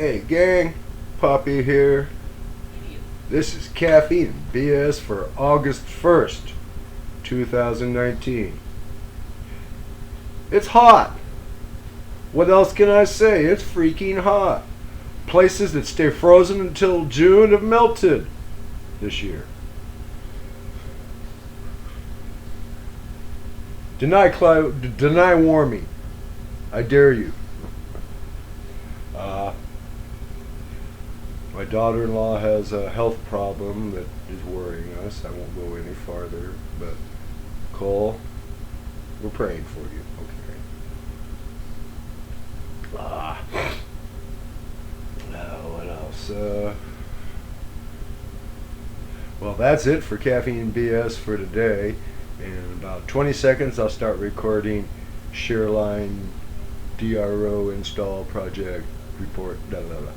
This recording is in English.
Hey gang, Poppy here. This is Caffeine BS for August 1st, 2019. It's hot. What else can I say? It's freaking hot. Places that stay frozen until June have melted this year. Deny warming. I dare you. My daughter-in-law has a health problem that is worrying us. I won't go any farther, but Cole, we're praying for you. Okay. What else? Well, that's it for Caffeine BS for today. In about 20 seconds, I'll start recording Shearline DRO install project report. Blah, blah, blah.